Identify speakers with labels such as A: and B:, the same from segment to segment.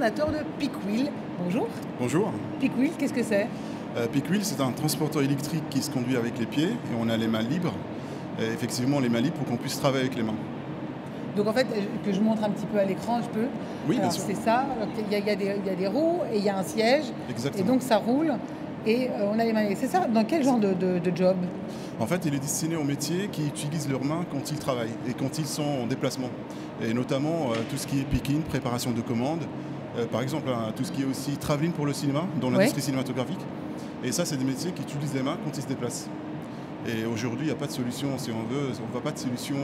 A: fondateur de Peakwheel. Bonjour.
B: Bonjour.
A: Peakwheel, qu'est-ce que c'est?
B: Peakwheel, c'est un transporteur électrique qui se conduit avec les pieds et on a les mains libres. Et effectivement, les mains libres pour qu'on puisse travailler avec les mains.
A: Donc en fait, que je montre un petit peu à l'écran, je peux?
B: Oui,
A: alors,
B: bien sûr.
A: c'est ça, il y a des roues et il y a un siège.
B: Exactement.
A: Et donc ça roule et on a les mains libres. C'est ça? Dans quel genre de job?
B: En fait, il est destiné aux métiers qui utilisent leurs mains quand ils travaillent et quand ils sont en déplacement. Et notamment tout ce qui est picking, préparation de commandes. Par exemple, tout ce qui est aussi travelling pour le cinéma, dans l'industrie cinématographique. Et ça, c'est des métiers qui utilisent les mains quand ils se déplacent. Et aujourd'hui, il n'y a pas de solution, si on veut, on ne voit pas de solution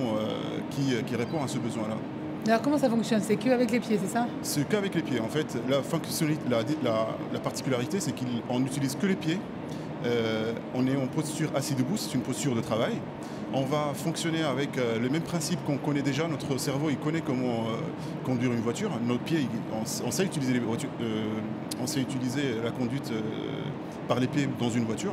B: qui répond à ce besoin-là.
A: Alors comment ça fonctionne? C'est qu'avec les pieds, c'est ça?
B: C'est qu'avec les pieds. En fait, la particularité, c'est qu'on n'utilise que les pieds. On est en posture assis debout, c'est une posture de travail. On va fonctionner avec le même principe qu'on connaît déjà. Notre cerveau, il connaît comment conduire une voiture. Notre pied, on sait utiliser les voitures, on sait utiliser la conduite par les pieds dans une voiture.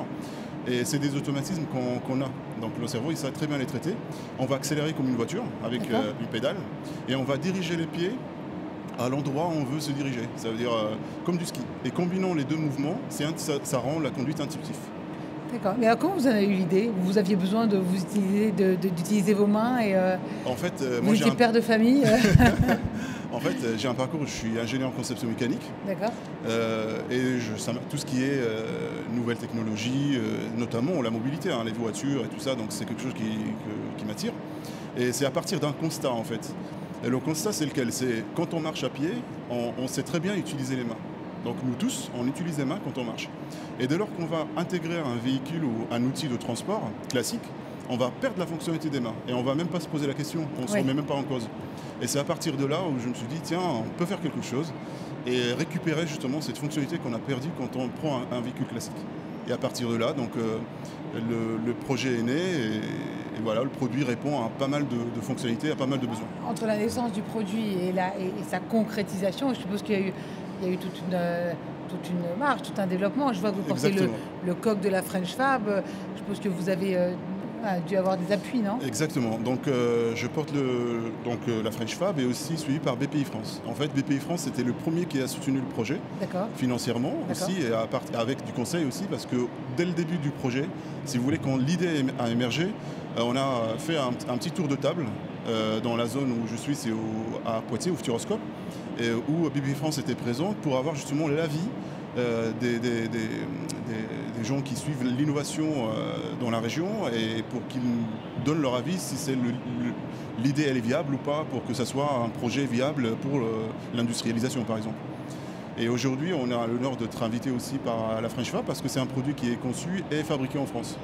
B: Et c'est des automatismes qu'on a. Donc le cerveau, il sait très bien les traiter. On va accélérer comme une voiture avec une pédale et on va diriger les pieds à l'endroit où on veut se diriger. Ça veut dire comme du ski. Et combinant les deux mouvements, ça rend la conduite intuitive.
A: D'accord. Mais alors comment vous en avez eu l'idée? Vous aviez besoin d'utiliser vos mains et
B: en fait,
A: vous étiez père de famille.
B: En fait, j'ai un parcours, je suis ingénieur en conception mécanique.
A: D'accord.
B: Et tout ce qui est nouvelles technologies, notamment la mobilité, les voitures et tout ça, donc c'est quelque chose qui m'attire. Et c'est à partir d'un constat en fait. Et le constat, c'est lequel? C'est quand on marche à pied, on sait très bien utiliser les mains. Donc nous tous, on utilise les mains quand on marche. Et dès lors qu'on va intégrer un véhicule ou un outil de transport classique, on va perdre la fonctionnalité des mains. Et on ne va même pas se poser la question, on ne se remet même pas en cause. Et c'est à partir de là où je me suis dit, tiens, on peut faire quelque chose et récupérer justement cette fonctionnalité qu'on a perdue quand on prend un véhicule classique. Et à partir de là, donc, le projet est né et voilà, le produit répond à pas mal de fonctionnalités, à pas mal de besoins.
A: Entre la naissance du produit et sa concrétisation, je suppose qu'il y a eu toute une marche, tout un développement. Je vois que vous portez le coq de la French Fab. Je suppose que vous avez dû avoir des appuis, non?
B: Exactement. Donc je porte la French Fab et aussi suivi par BPI France. En fait, BPI France, c'était le premier qui a soutenu le projet financièrement aussi et avec du conseil aussi parce que dès le début du projet, si vous voulez, quand l'idée a émergé, on a fait un petit tour de table dans la zone où je suis, c'est à Poitiers, au Futuroscope, et où BPI France était présente pour avoir justement l'avis des gens qui suivent l'innovation dans la région et pour qu'ils donnent leur avis si l'idée elle est viable ou pas pour que ça soit un projet viable pour l'industrialisation par exemple. Et aujourd'hui on a l'honneur d'être invité aussi par la French Fab parce que c'est un produit qui est conçu et fabriqué en France.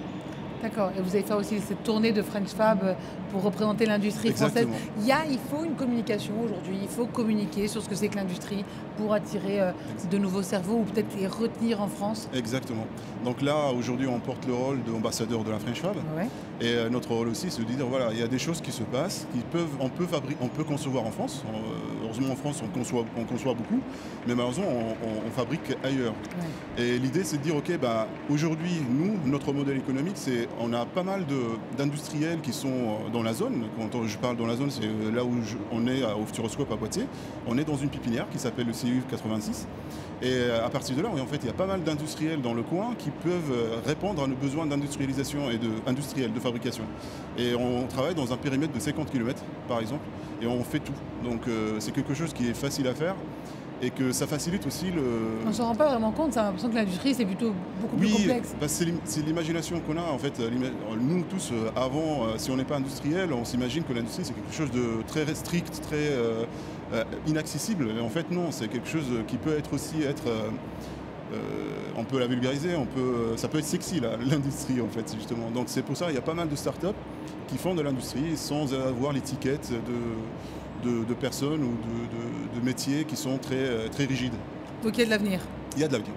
A: D'accord. Et vous allez faire aussi cette tournée de French Fab pour représenter l'industrie française. Il faut une communication aujourd'hui. Il faut communiquer sur ce que c'est que l'industrie pour attirer de nouveaux cerveaux ou peut-être les retenir en France.
B: Exactement. Donc là, aujourd'hui, on porte le rôle d'ambassadeur de la French Fab.
A: Ouais.
B: Et notre rôle aussi, c'est de dire, voilà, il y a des choses qui se passent, on peut concevoir en France. Heureusement, en France, on conçoit beaucoup. Mais malheureusement, on fabrique ailleurs. Ouais. Et l'idée, c'est de dire, OK, aujourd'hui, nous, notre modèle économique, on a pas mal d'industriels qui sont dans la zone. Quand je parle dans la zone, c'est là où on est au Futuroscope à Poitiers. On est dans une pépinière qui s'appelle le CU 86. Et à partir de là, en fait, il y a pas mal d'industriels dans le coin qui peuvent répondre à nos besoins d'industrialisation et industriels, de fabrication. Et on travaille dans un périmètre de 50 km, par exemple, et on fait tout. Donc c'est quelque chose qui est facile à faire. Et que ça facilite aussi
A: On ne s'en rend pas vraiment compte, ça a l'impression que l'industrie c'est plutôt beaucoup plus complexe.
B: C'est l'imagination qu'on a en fait. Nous tous, avant, si on n'est pas industriel, on s'imagine que l'industrie c'est quelque chose de très strict, très inaccessible. Et en fait non, c'est quelque chose qui peut être aussi on peut la vulgariser, ça peut être sexy l'industrie en fait justement. Donc c'est pour ça qu'il y a pas mal de startups qui font de l'industrie sans avoir l'étiquette de personnes ou de métiers qui sont très rigides.
A: Donc il y a de l'avenir.
B: Il y a de l'avenir.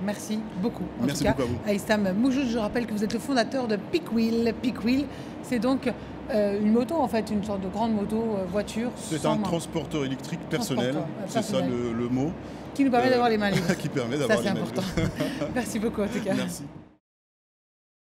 A: Merci beaucoup.
B: Merci beaucoup à vous.
A: Aïssam Moujoud, je rappelle que vous êtes le fondateur de Peakwheel. Peakwheel, c'est donc une moto en fait, une sorte de grande moto voiture.
B: C'est un transporteur électrique personnel, c'est ça le mot.
A: Qui nous permet d'avoir les mains libres.
B: Qui permet d'avoir les mains libres.
A: Ça c'est important. Merci beaucoup en tout cas.
B: Merci.